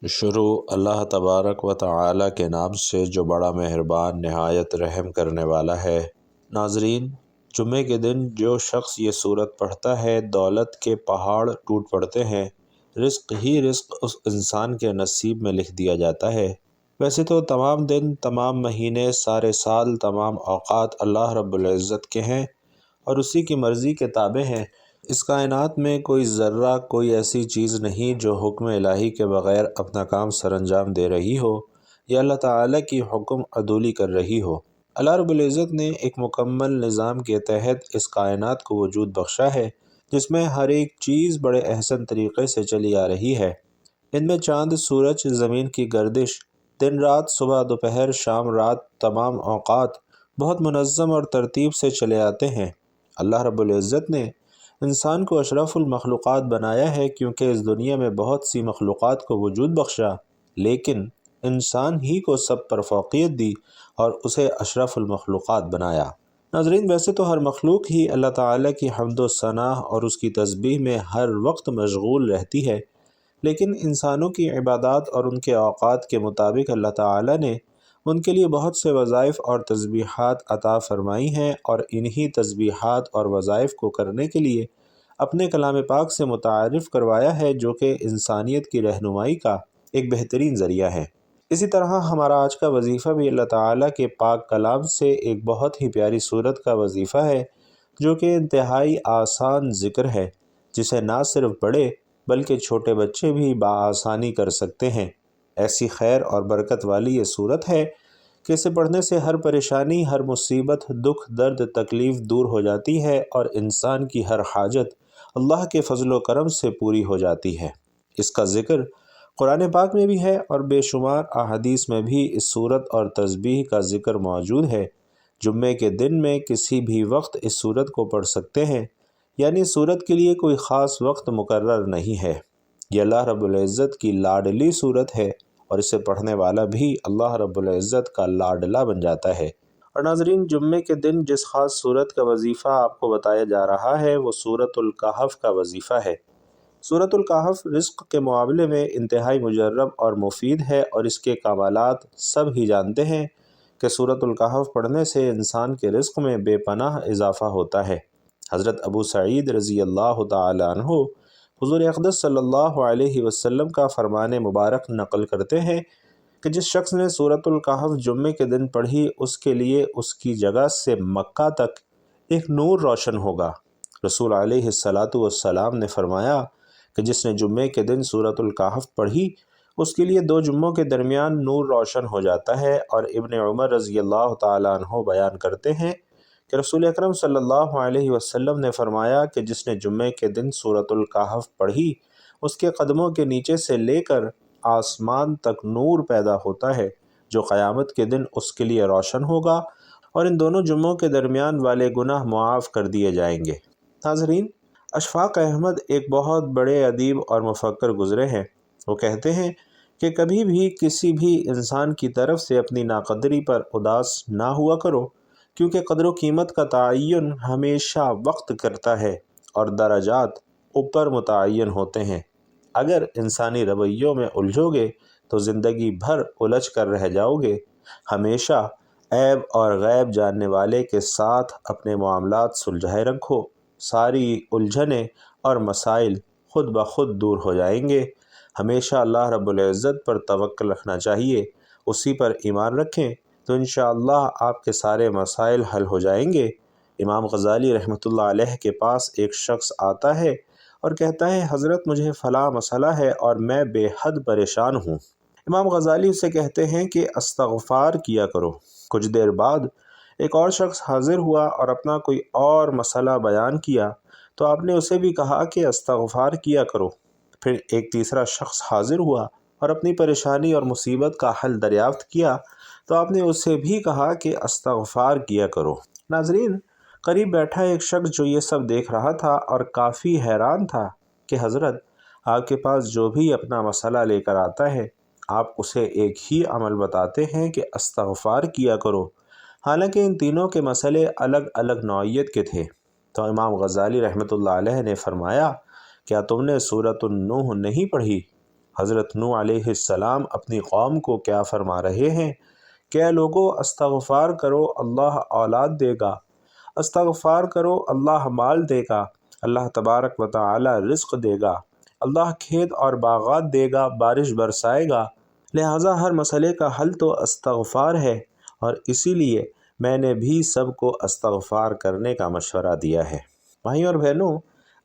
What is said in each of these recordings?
شروع اللہ تبارک و تعالی کے نام سے جو بڑا مہربان نہایت رحم کرنے والا ہے۔ ناظرین، جمعے کے دن جو شخص یہ سورت پڑھتا ہے دولت کے پہاڑ ٹوٹ پڑتے ہیں، رزق ہی رزق اس انسان کے نصیب میں لکھ دیا جاتا ہے۔ ویسے تو تمام دن، تمام مہینے، سارے سال، تمام اوقات اللہ رب العزت کے ہیں اور اسی کی مرضی کے تابع ہیں۔ اس کائنات میں کوئی ذرہ، کوئی ایسی چیز نہیں جو حکم الہی کے بغیر اپنا کام سر انجام دے رہی ہو یا اللہ تعالیٰ کی حکم عدولی کر رہی ہو۔ اللہ رب العزت نے ایک مکمل نظام کے تحت اس کائنات کو وجود بخشا ہے، جس میں ہر ایک چیز بڑے احسن طریقے سے چلی آ رہی ہے۔ ان میں چاند، سورج، زمین کی گردش، دن رات، صبح دوپہر، شام رات، تمام اوقات بہت منظم اور ترتیب سے چلے آتے ہیں۔ اللہ رب العزت نے انسان کو اشرف المخلوقات بنایا ہے، کیونکہ اس دنیا میں بہت سی مخلوقات کو وجود بخشا، لیکن انسان ہی کو سب پر فوقیت دی اور اسے اشرف المخلوقات بنایا۔ ناظرین، ویسے تو ہر مخلوق ہی اللہ تعالیٰ کی حمد و ثنا اور اس کی تسبیح میں ہر وقت مشغول رہتی ہے، لیکن انسانوں کی عبادات اور ان کے اوقات کے مطابق اللہ تعالیٰ نے ان کے لیے بہت سے وظائف اور تسبیحات عطا فرمائی ہیں، اور انہی تسبیحات اور وظائف کو کرنے کے لیے اپنے کلام پاک سے متعارف کروایا ہے، جو کہ انسانیت کی رہنمائی کا ایک بہترین ذریعہ ہے۔ اسی طرح ہمارا آج کا وظیفہ بھی اللہ تعالیٰ کے پاک کلام سے ایک بہت ہی پیاری صورت کا وظیفہ ہے، جو کہ انتہائی آسان ذکر ہے، جسے نہ صرف بڑے بلکہ چھوٹے بچے بھی بآسانی کر سکتے ہیں۔ ایسی خیر اور برکت والی یہ صورت ہے کہ اسے پڑھنے سے ہر پریشانی، ہر مصیبت، دکھ، درد، تکلیف دور ہو جاتی ہے اور انسان کی ہر حاجت اللہ کے فضل و کرم سے پوری ہو جاتی ہے۔ اس کا ذکر قرآن پاک میں بھی ہے اور بے شمار احادیث میں بھی اس صورت اور تسبیح کا ذکر موجود ہے۔ جمعے کے دن میں کسی بھی وقت اس صورت کو پڑھ سکتے ہیں، یعنی صورت کے لیے کوئی خاص وقت مقرر نہیں ہے۔ یہ اللہ رب العزت کی لاڈلی صورت ہے اور اسے پڑھنے والا بھی اللہ رب العزت کا لاڈلا بن جاتا ہے۔ اور ناظرین، جمعے کے دن جس خاص صورت کا وظیفہ آپ کو بتایا جا رہا ہے وہ سورۃ الکہف کا وظیفہ ہے۔ سورۃ الکہف رزق کے معاملے میں انتہائی مجرب اور مفید ہے، اور اس کے کمالات سب ہی جانتے ہیں کہ سورۃ الکہف پڑھنے سے انسان کے رزق میں بے پناہ اضافہ ہوتا ہے۔ حضرت ابو سعید رضی اللہ تعالی عنہ حضور اقدس صلی اللہ علیہ وسلم کا فرمان مبارک نقل کرتے ہیں کہ جس شخص نے سورۃ الکہف جمعے کے دن پڑھی، اس کے لیے اس کی جگہ سے مکہ تک ایک نور روشن ہوگا۔ رسول علیہ السلام نے فرمایا کہ جس نے جمعے کے دن سورۃ الکہف پڑھی، اس کے لیے 2 جمعوں کے درمیان نور روشن ہو جاتا ہے۔ اور ابن عمر رضی اللہ تعالیٰ عنہ بیان کرتے ہیں کہ رسول اکرم صلی اللہ علیہ وسلم نے فرمایا کہ جس نے جمعے کے دن سورۃ الکہف پڑھی، اس کے قدموں کے نیچے سے لے کر آسمان تک نور پیدا ہوتا ہے، جو قیامت کے دن اس کے لیے روشن ہوگا، اور ان دونوں جمعوں کے درمیان والے گناہ معاف کر دیے جائیں گے۔ ناظرین، اشفاق احمد ایک بہت بڑے ادیب اور مفکر گزرے ہیں۔ وہ کہتے ہیں کہ کبھی بھی کسی بھی انسان کی طرف سے اپنی ناقدری پر اداس نہ ہوا کرو، کیونکہ قدر و قیمت کا تعین ہمیشہ وقت کرتا ہے اور درجات اوپر متعین ہوتے ہیں۔ اگر انسانی رویوں میں الجھو گے تو زندگی بھر الجھ کر رہ جاؤ گے۔ ہمیشہ عیب اور غیب جاننے والے کے ساتھ اپنے معاملات سلجھائے رکھو، ساری الجھنیں اور مسائل خود بخود دور ہو جائیں گے۔ ہمیشہ اللہ رب العزت پر توکل رکھنا چاہیے، اسی پر ایمان رکھیں تو انشاءاللہ آپ کے سارے مسائل حل ہو جائیں گے۔ امام غزالی رحمۃ اللہ علیہ کے پاس ایک شخص آتا ہے اور کہتا ہے، حضرت مجھے فلاں مسئلہ ہے اور میں بے حد پریشان ہوں۔ امام غزالی اسے کہتے ہیں کہ استغفار کیا کرو۔ کچھ دیر بعد ایک اور شخص حاضر ہوا اور اپنا کوئی اور مسئلہ بیان کیا تو آپ نے اسے بھی کہا کہ استغفار کیا کرو۔ پھر ایک تیسرا شخص حاضر ہوا اور اپنی پریشانی اور مصیبت کا حل دریافت کیا تو آپ نے اسے بھی کہا کہ استغفار کیا کرو۔ ناظرین، قریب بیٹھا ایک شخص جو یہ سب دیکھ رہا تھا اور کافی حیران تھا کہ حضرت، آپ کے پاس جو بھی اپنا مسئلہ لے کر آتا ہے، آپ اسے ایک ہی عمل بتاتے ہیں کہ استغفار کیا کرو، حالانکہ ان تینوں کے مسئلے الگ الگ نوعیت کے تھے۔ تو امام غزالی رحمۃ اللہ علیہ نے فرمایا، کیا تم نے سورۃ النوح نہیں پڑھی؟ حضرت نوح علیہ السلام اپنی قوم کو کیا فرما رہے ہیں کہ اے لوگو استغفار کرو اللہ اولاد دے گا، استغفار کرو اللہ مال دے گا، اللہ تبارک و تعالی رزق دے گا، اللہ کھیت اور باغات دے گا، بارش برسائے گا، لہٰذا ہر مسئلے کا حل تو استغفار ہے، اور اسی لیے میں نے بھی سب کو استغفار کرنے کا مشورہ دیا ہے۔ بھائیوں اور بہنوں،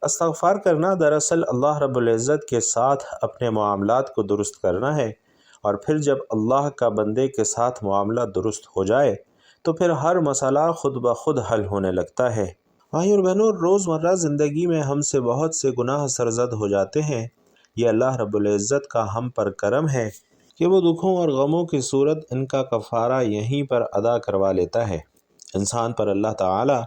استغفار کرنا دراصل اللہ رب العزت کے ساتھ اپنے معاملات کو درست کرنا ہے، اور پھر جب اللہ کا بندے کے ساتھ معاملہ درست ہو جائے تو پھر ہر مسئلہ خود بخود حل ہونے لگتا ہے۔ بھائیوں اور بہنوں، روزمرہ زندگی میں ہم سے بہت سے گناہ سرزد ہو جاتے ہیں۔ یہ اللہ رب العزت کا ہم پر کرم ہے کہ وہ دکھوں اور غموں کی صورت ان کا کفارہ یہیں پر ادا کروا لیتا ہے۔ انسان پر اللہ تعالی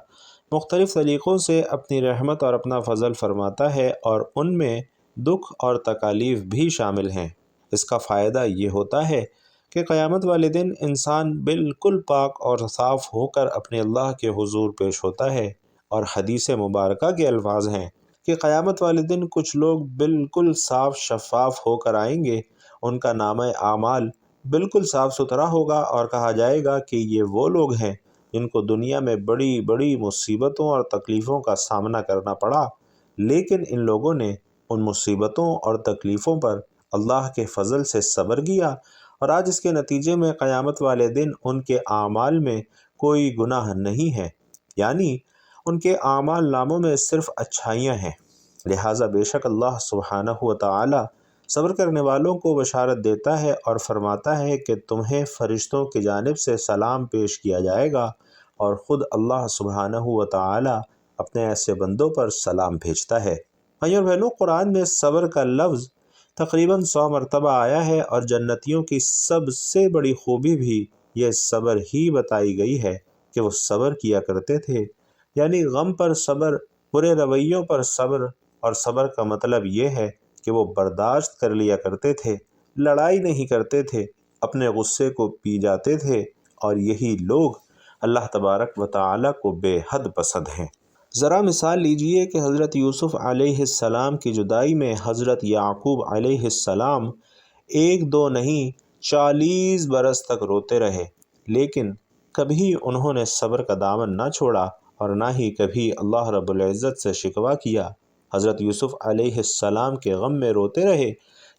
مختلف طریقوں سے اپنی رحمت اور اپنا فضل فرماتا ہے، اور ان میں دکھ اور تکالیف بھی شامل ہیں۔ اس کا فائدہ یہ ہوتا ہے کہ قیامت والے دن انسان بالکل پاک اور صاف ہو کر اپنے اللہ کے حضور پیش ہوتا ہے، اور حدیث مبارکہ کے الفاظ ہیں کہ قیامت والے دن کچھ لوگ بالکل صاف شفاف ہو کر آئیں گے، ان کا نامہ اعمال بالکل صاف ستھرا ہوگا، اور کہا جائے گا کہ یہ وہ لوگ ہیں جن کو دنیا میں بڑی بڑی مصیبتوں اور تکلیفوں کا سامنا کرنا پڑا، لیکن ان لوگوں نے ان مصیبتوں اور تکلیفوں پر اللہ کے فضل سے صبر کیا، اور آج اس کے نتیجے میں قیامت والے دن ان کے اعمال میں کوئی گناہ نہیں ہے، یعنی ان کے اعمال ناموں میں صرف اچھائیاں ہیں۔ لہٰذا بے شک اللہ سبحانہ و تعالی صبر کرنے والوں کو بشارت دیتا ہے اور فرماتا ہے کہ تمہیں فرشتوں کی جانب سے سلام پیش کیا جائے گا، اور خود اللہ سبحانہ و تعالی اپنے ایسے بندوں پر سلام بھیجتا ہے۔ بھائیوں اور بہنوں، قرآن میں صبر کا لفظ تقریباً 100 مرتبہ آیا ہے، اور جنتیوں کی سب سے بڑی خوبی بھی یہ صبر ہی بتائی گئی ہے کہ وہ صبر کیا کرتے تھے، یعنی غم پر صبر، برے رویوں پر صبر، اور صبر کا مطلب یہ ہے کہ وہ برداشت کر لیا کرتے تھے، لڑائی نہیں کرتے تھے، اپنے غصے کو پی جاتے تھے، اور یہی لوگ اللہ تبارک و تعالی کو بے حد پسند ہیں۔ ذرا مثال لیجئے کہ حضرت یوسف علیہ السلام کی جدائی میں حضرت یعقوب علیہ السلام 1-2 نہیں 40 برس تک روتے رہے، لیکن کبھی انہوں نے صبر کا دامن نہ چھوڑا، اور نہ ہی کبھی اللہ رب العزت سے شکوہ کیا۔ حضرت یوسف علیہ السلام کے غم میں روتے رہے،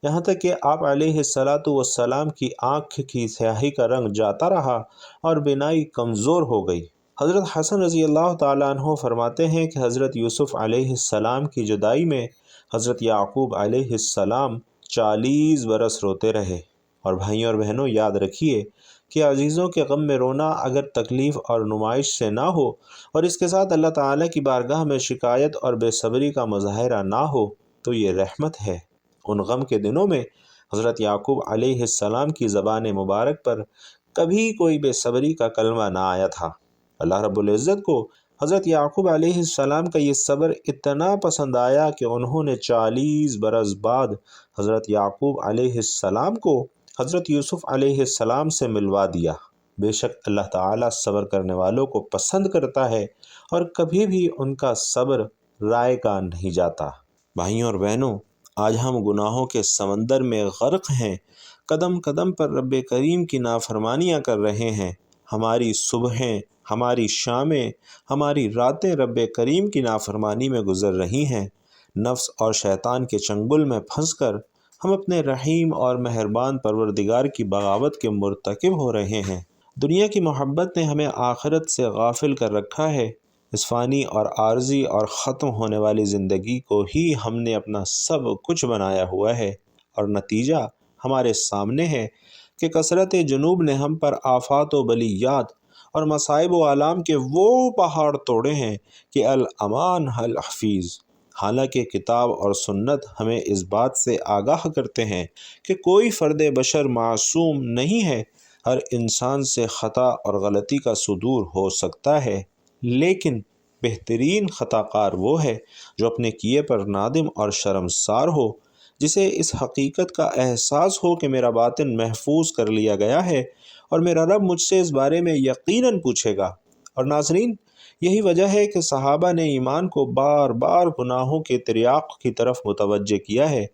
یہاں تک کہ آپ علیہ السلام کی آنکھ کی سیاہی کا رنگ جاتا رہا اور بینائی کمزور ہو گئی۔ حضرت حسن رضی اللہ تعالیٰ عنہ فرماتے ہیں کہ حضرت یوسف علیہ السلام کی جدائی میں حضرت یعقوب علیہ السلام 40 برس روتے رہے۔ اور بھائیوں اور بہنوں، یاد رکھیے کہ عزیزوں کے غم میں رونا اگر تکلیف اور نمائش سے نہ ہو، اور اس کے ساتھ اللہ تعالیٰ کی بارگاہ میں شکایت اور بے صبری کا مظاہرہ نہ ہو، تو یہ رحمت ہے۔ ان غم کے دنوں میں حضرت یعقوب علیہ السلام کی زبان مبارک پر کبھی کوئی بے صبری کا کلمہ نہ آیا تھا۔ اللہ رب العزت کو حضرت یعقوب علیہ السلام کا یہ صبر اتنا پسند آیا کہ انہوں نے 40 برس بعد حضرت یعقوب علیہ السلام کو حضرت یوسف علیہ السلام سے ملوا دیا۔ بے شک اللہ تعالیٰ صبر کرنے والوں کو پسند کرتا ہے، اور کبھی بھی ان کا صبر رائے کا نہیں جاتا۔ بھائیوں اور بہنوں، آج ہم گناہوں کے سمندر میں غرق ہیں، قدم قدم پر رب کریم کی نافرمانیاں کر رہے ہیں۔ ہماری صبحیں، ہماری شامیں، ہماری راتیں رب کریم کی نافرمانی میں گزر رہی ہیں۔ نفس اور شیطان کے چنگل میں پھنس کر ہم اپنے رحیم اور مہربان پروردگار کی بغاوت کے مرتکب ہو رہے ہیں۔ دنیا کی محبت نے ہمیں آخرت سے غافل کر رکھا ہے۔ اس فانی اور عارضی اور ختم ہونے والی زندگی کو ہی ہم نے اپنا سب کچھ بنایا ہوا ہے، اور نتیجہ ہمارے سامنے ہے کہ کثرت جنوب نے ہم پر آفات و بلیات اور مصائب و آلام کے وہ پہاڑ توڑے ہیں کہ الامان الحفیظ۔ حالانکہ کتاب اور سنت ہمیں اس بات سے آگاہ کرتے ہیں کہ کوئی فرد بشر معصوم نہیں ہے، ہر انسان سے خطا اور غلطی کا صدور ہو سکتا ہے، لیکن بہترین خطا کار وہ ہے جو اپنے کیے پر نادم اور شرمسار ہو، جسے اس حقیقت کا احساس ہو کہ میرا باطن محفوظ کر لیا گیا ہے، اور میرا رب مجھ سے اس بارے میں یقیناً پوچھے گا۔ اور ناظرین، یہی وجہ ہے کہ صحابہ نے ایمان کو بار بار گناہوں کے تریاق کی طرف متوجہ کیا ہے۔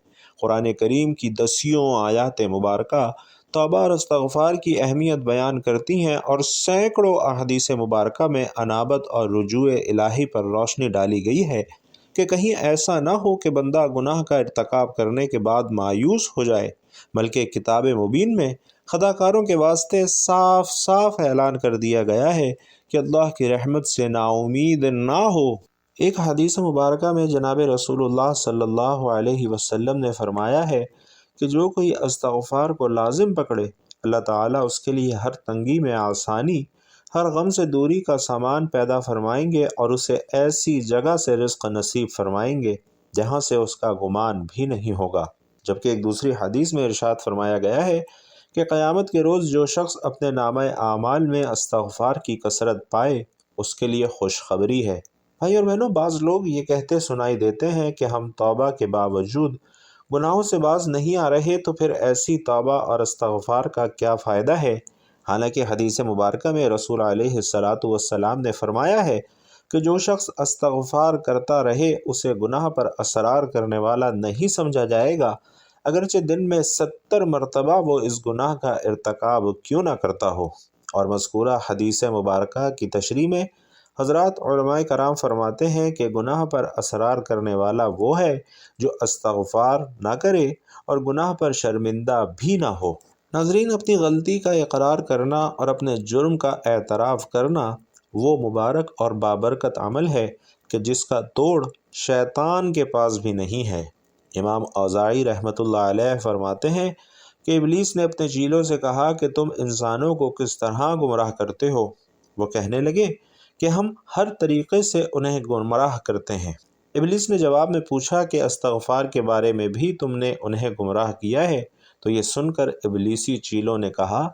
قرآن کریم کی دسیوں آیات مبارکہ توبہ اور استغفار کی اہمیت بیان کرتی ہیں، اور سینکڑوں احادیث مبارکہ میں انابت اور رجوع الہی پر روشنی ڈالی گئی ہے کہ کہیں ایسا نہ ہو کہ بندہ گناہ کا ارتکاب کرنے کے بعد مایوس ہو جائے، بلکہ کتاب مبین میں خطا کاروں کے واسطے صاف صاف اعلان کر دیا گیا ہے کہ اللہ کی رحمت سے نا امید نہ ہو۔ ایک حدیث مبارکہ میں جناب رسول اللہ صلی اللہ علیہ وسلم نے فرمایا ہے کہ جو کوئی استغفار کو لازم پکڑے، اللہ تعالیٰ اس کے لیے ہر تنگی میں آسانی، ہر غم سے دوری کا سامان پیدا فرمائیں گے، اور اسے ایسی جگہ سے رزق نصیب فرمائیں گے جہاں سے اس کا گمان بھی نہیں ہوگا۔ جبکہ ایک دوسری حدیث میں ارشاد فرمایا گیا ہے کہ قیامت کے روز جو شخص اپنے نامہ اعمال میں استغفار کی کثرت پائے، اس کے لیے خوشخبری ہے۔ بھائی اور بہنوں، بعض لوگ یہ کہتے سنائی دیتے ہیں کہ ہم توبہ کے باوجود گناہوں سے باز نہیں آ رہے، تو پھر ایسی توبہ اور استغفار کا کیا فائدہ ہے؟ حالانکہ حدیث مبارکہ میں رسول علیہ السلام نے فرمایا ہے کہ جو شخص استغفار کرتا رہے اسے گناہ پر اصرار کرنے والا نہیں سمجھا جائے گا، اگرچہ دن میں 70 مرتبہ وہ اس گناہ کا ارتکاب کیوں نہ کرتا ہو۔ اور مذکورہ حدیث مبارکہ کی تشریح میں حضرات علماء کرام فرماتے ہیں کہ گناہ پر اصرار کرنے والا وہ ہے جو استغفار نہ کرے اور گناہ پر شرمندہ بھی نہ ہو۔ ناظرین، اپنی غلطی کا اقرار کرنا اور اپنے جرم کا اعتراف کرنا وہ مبارک اور بابرکت عمل ہے کہ جس کا توڑ شیطان کے پاس بھی نہیں ہے۔ امام اوزاعی رحمۃ اللہ علیہ فرماتے ہیں کہ ابلیس نے اپنے چیلوں سے کہا کہ تم انسانوں کو کس طرح گمراہ کرتے ہو؟ وہ کہنے لگے کہ ہم ہر طریقے سے انہیں گمراہ کرتے ہیں۔ ابلیس نے جواب میں پوچھا کہ استغفار کے بارے میں بھی تم نے انہیں گمراہ کیا ہے؟ تو یہ سن کر ابلیسی چیلوں نے کہا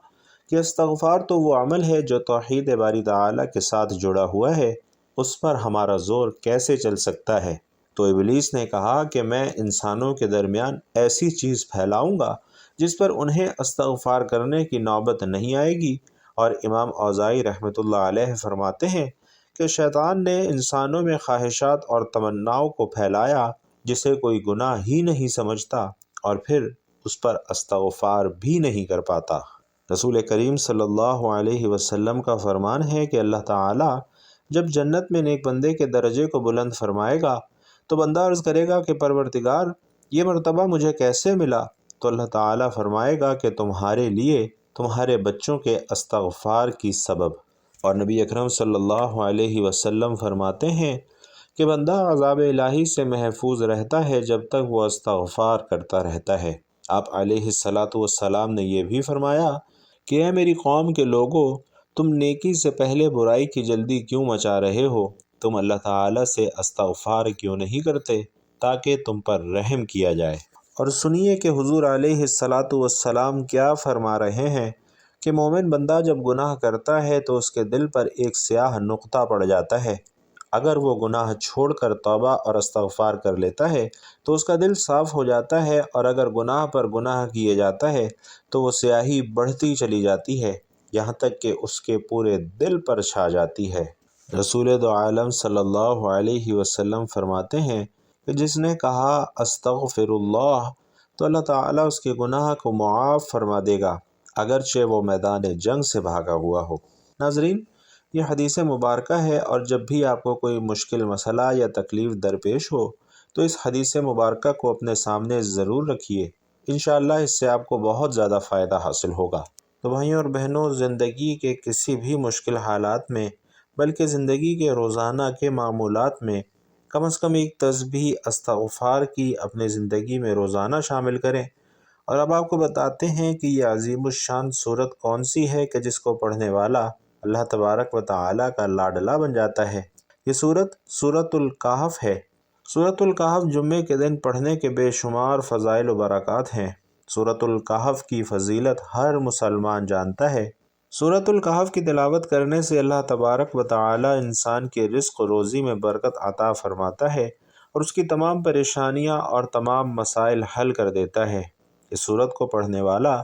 کہ استغفار تو وہ عمل ہے جو توحید باری تعالیٰ کے ساتھ جڑا ہوا ہے، اس پر ہمارا زور کیسے چل سکتا ہے؟ تو ابلیس نے کہا کہ میں انسانوں کے درمیان ایسی چیز پھیلاؤں گا جس پر انہیں استغفار کرنے کی نوبت نہیں آئے گی۔ اور امام اوزاعی رحمۃ اللہ علیہ فرماتے ہیں کہ شیطان نے انسانوں میں خواہشات اور تمناؤں کو پھیلایا جسے کوئی گناہ ہی نہیں سمجھتا، اور پھر اس پر استغفار بھی نہیں کر پاتا۔ رسول کریم صلی اللہ علیہ وسلم کا فرمان ہے کہ اللہ تعالیٰ جب جنت میں نیک بندے کے درجے کو بلند فرمائے گا تو بندہ عرض کرے گا کہ پروردگار، یہ مرتبہ مجھے کیسے ملا؟ تو اللہ تعالیٰ فرمائے گا کہ تمہارے لیے تمہارے بچوں کے استغفار کی سبب۔ اور نبی اکرم صلی اللہ علیہ وسلم فرماتے ہیں کہ بندہ عذاب الہی سے محفوظ رہتا ہے جب تک وہ استغفار کرتا رہتا ہے۔ آپ علیہ السلام نے یہ بھی فرمایا کہ اے میری قوم کے لوگوں، تم نیکی سے پہلے برائی کی جلدی کیوں مچا رہے ہو؟ تم اللہ تعالیٰ سے استغفار کیوں نہیں کرتے تاکہ تم پر رحم کیا جائے؟ اور سنیے کہ حضور علیہ السلام کیا فرما رہے ہیں کہ مومن بندہ جب گناہ کرتا ہے تو اس کے دل پر ایک سیاہ نقطہ پڑ جاتا ہے۔ اگر وہ گناہ چھوڑ کر توبہ اور استغفار کر لیتا ہے تو اس کا دل صاف ہو جاتا ہے، اور اگر گناہ پر گناہ کیے جاتا ہے تو وہ سیاہی بڑھتی چلی جاتی ہے یہاں تک کہ اس کے پورے دل پر چھا جاتی ہے۔ رسول دو عالم صلی اللہ علیہ وسلم فرماتے ہیں کہ جس نے کہا استغفر اللہ تو اللہ تعالیٰ اس کے گناہ کو معاف فرما دے گا، اگرچہ وہ میدان جنگ سے بھاگا ہوا ہو۔ ناظرین، یہ حدیث مبارکہ ہے، اور جب بھی آپ کو کوئی مشکل مسئلہ یا تکلیف درپیش ہو تو اس حدیث مبارکہ کو اپنے سامنے ضرور رکھیے، انشاءاللہ اس سے آپ کو بہت زیادہ فائدہ حاصل ہوگا۔ تو بھائیوں اور بہنوں، زندگی کے کسی بھی مشکل حالات میں، بلکہ زندگی کے روزانہ کے معمولات میں کم از کم ایک تسبیح استغفار کی اپنے زندگی میں روزانہ شامل کریں۔ اور اب آپ کو بتاتے ہیں کہ یہ عظیم الشان سورت کون سی ہے کہ جس کو پڑھنے والا اللہ تبارک و تعالیٰ کا لاڈلا بن جاتا ہے۔ یہ سورت الکہف ہے۔ سورت الکہف جمعے کے دن پڑھنے کے بے شمار فضائل و برکات ہیں۔ سورت الکہف کی فضیلت ہر مسلمان جانتا ہے۔ سورت الکہف کی تلاوت کرنے سے اللہ تبارک و تعالیٰ انسان کے رزق و روزی میں برکت عطا فرماتا ہے اور اس کی تمام پریشانیاں اور تمام مسائل حل کر دیتا ہے۔ اس سورت کو پڑھنے والا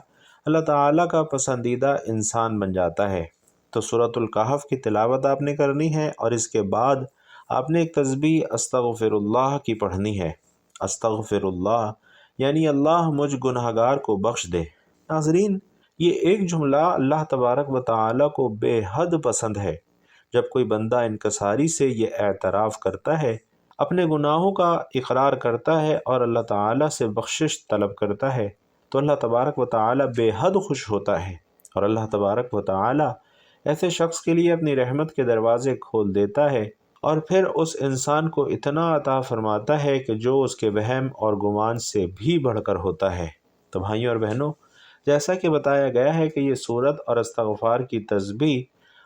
اللہ تعالیٰ کا پسندیدہ انسان بن جاتا ہے۔ تو سورت الکہف کی تلاوت آپ نے کرنی ہے، اور اس کے بعد آپ نے ایک تسبیح استغفر اللہ کی پڑھنی ہے۔ استغفر اللہ یعنی اللہ مجھ گناہگار کو بخش دے۔ ناظرین، یہ ایک جملہ اللہ تبارک و تعالیٰ کو بے حد پسند ہے۔ جب کوئی بندہ انکساری سے یہ اعتراف کرتا ہے، اپنے گناہوں کا اقرار کرتا ہے اور اللہ تعالیٰ سے بخشش طلب کرتا ہے، تو اللہ تبارک و تعالیٰ بے حد خوش ہوتا ہے، اور اللہ تبارک و تعالیٰ ایسے شخص کے لیے اپنی رحمت کے دروازے کھول دیتا ہے، اور پھر اس انسان کو اتنا عطا فرماتا ہے کہ جو اس کے وہم اور گمان سے بھی بڑھ کر ہوتا ہے۔ تو بھائیوں اور بہنوں، جیسا کہ بتایا گیا ہے کہ یہ سورت اور استغفار کی تسبیح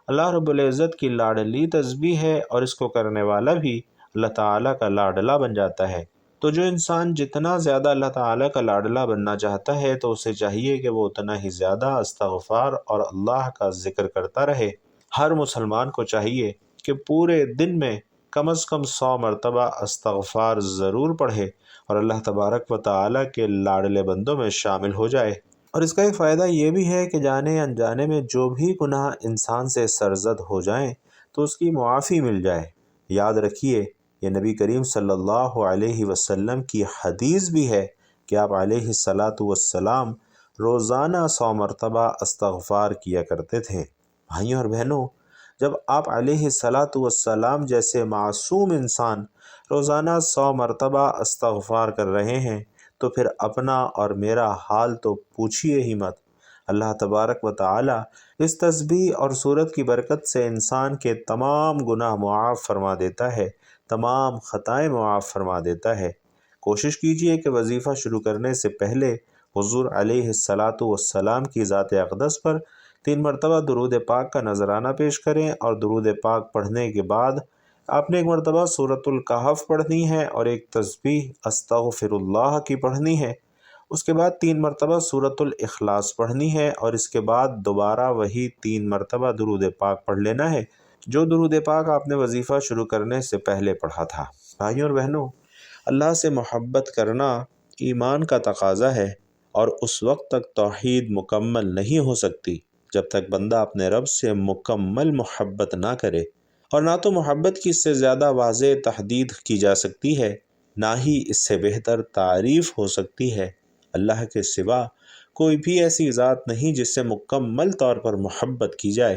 اللہ رب العزت کی لاڈلی تسبیح ہے، اور اس کو کرنے والا بھی اللہ تعالیٰ کا لاڈلا بن جاتا ہے۔ تو جو انسان جتنا زیادہ اللہ تعالیٰ کا لاڈلا بننا چاہتا ہے تو اسے چاہیے کہ وہ اتنا ہی زیادہ استغفار اور اللہ کا ذکر کرتا رہے۔ ہر مسلمان کو چاہیے کہ پورے دن میں کم از کم 100 مرتبہ استغفار ضرور پڑھے اور اللہ تبارک و تعالیٰ کے لاڈلے بندوں میں شامل ہو جائے۔ اور اس کا ایک فائدہ یہ بھی ہے کہ جانے انجانے میں جو بھی گناہ انسان سے سرزد ہو جائیں تو اس کی معافی مل جائے۔ یاد رکھیے، یہ نبی کریم صلی اللہ علیہ وسلم کی حدیث بھی ہے کہ آپ علیہ السلام روزانہ 100 مرتبہ استغفار کیا کرتے تھے۔ بھائیوں اور بہنوں، جب آپ علیہ السلام جیسے معصوم انسان روزانہ 100 مرتبہ استغفار کر رہے ہیں تو پھر اپنا اور میرا حال تو پوچھیے ہی مت۔ اللہ تبارک و تعالی اس تسبیح اور سورت کی برکت سے انسان کے تمام گناہ معاف فرما دیتا ہے، تمام خطائیں معاف فرما دیتا ہے۔ کوشش کیجئے کہ وظیفہ شروع کرنے سے پہلے حضور علیہ السلام کی ذات اقدس پر 3 مرتبہ درود پاک کا نذرانہ پیش کریں، اور درود پاک پڑھنے کے بعد آپ نے 1 مرتبہ سورۃ الکہف پڑھنی ہے اور ایک تسبیح استغفر اللہ کی پڑھنی ہے۔ اس کے بعد 3 مرتبہ سورۃ الاخلاص پڑھنی ہے، اور اس کے بعد دوبارہ وہی 3 مرتبہ درود پاک پڑھ لینا ہے جو درود پاک آپ نے وظیفہ شروع کرنے سے پہلے پڑھا تھا۔ بھائیوں اور بہنوں، اللہ سے محبت کرنا ایمان کا تقاضا ہے، اور اس وقت تک توحید مکمل نہیں ہو سکتی جب تک بندہ اپنے رب سے مکمل محبت نہ کرے، اور نہ تو محبت کی اس سے زیادہ واضح تحدید کی جا سکتی ہے، نہ ہی اس سے بہتر تعریف ہو سکتی ہے۔ اللہ کے سوا کوئی بھی ایسی ذات نہیں جس سے مکمل طور پر محبت کی جائے۔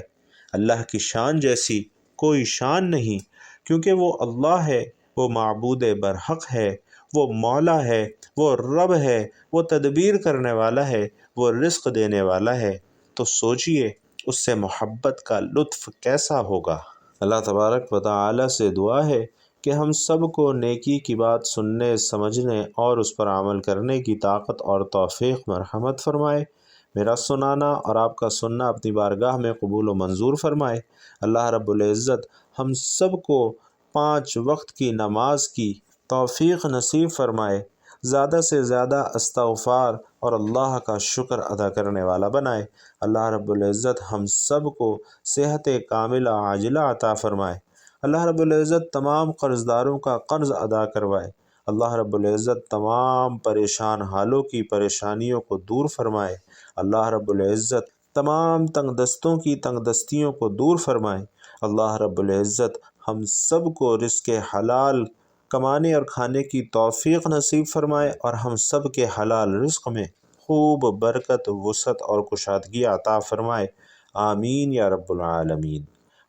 اللہ کی شان جیسی کوئی شان نہیں، کیونکہ وہ اللہ ہے، وہ معبود برحق ہے، وہ مولا ہے، وہ رب ہے، وہ تدبیر کرنے والا ہے، وہ رزق دینے والا ہے۔ تو سوچئے اس سے محبت کا لطف کیسا ہوگا۔ اللہ تبارک و تعالی سے دعا ہے کہ ہم سب کو نیکی کی بات سننے، سمجھنے اور اس پر عمل کرنے کی طاقت اور توفیق مرحمت فرمائے۔ میرا سنانا اور آپ کا سننا اپنی بارگاہ میں قبول و منظور فرمائے۔ اللہ رب العزت ہم سب کو 5 وقت کی نماز کی توفیق نصیب فرمائے، زیادہ سے زیادہ استغفار اور اللہ کا شکر ادا کرنے والا بنائے۔ اللہ رب العزت ہم سب کو صحت کاملہ عاجلہ عطا فرمائے۔ اللہ رب العزت تمام قرض داروں کا قرض ادا کروائے۔ اللہ رب العزت تمام پریشان حالوں کی پریشانیوں کو دور فرمائے۔ اللہ رب العزت تمام تنگ دستوں کی تنگ دستیوں کو دور فرمائے۔ اللہ رب العزت ہم سب کو رزق حلال کمانے اور کھانے کی توفیق نصیب فرمائے، اور ہم سب کے حلال رزق میں خوب برکت، وسعت اور کشادگی عطا فرمائے۔ آمین یا رب العالمین۔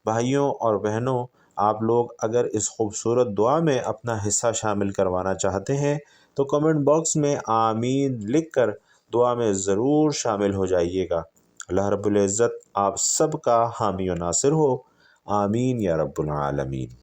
بھائیوں اور بہنوں، آپ لوگ اگر اس خوبصورت دعا میں اپنا حصہ شامل کروانا چاہتے ہیں تو کمنٹ باکس میں آمین لکھ کر دعا میں ضرور شامل ہو جائیے گا۔ اللہ رب العزت آپ سب کا حامی و ناصر ہو۔ آمین یا رب العالمین۔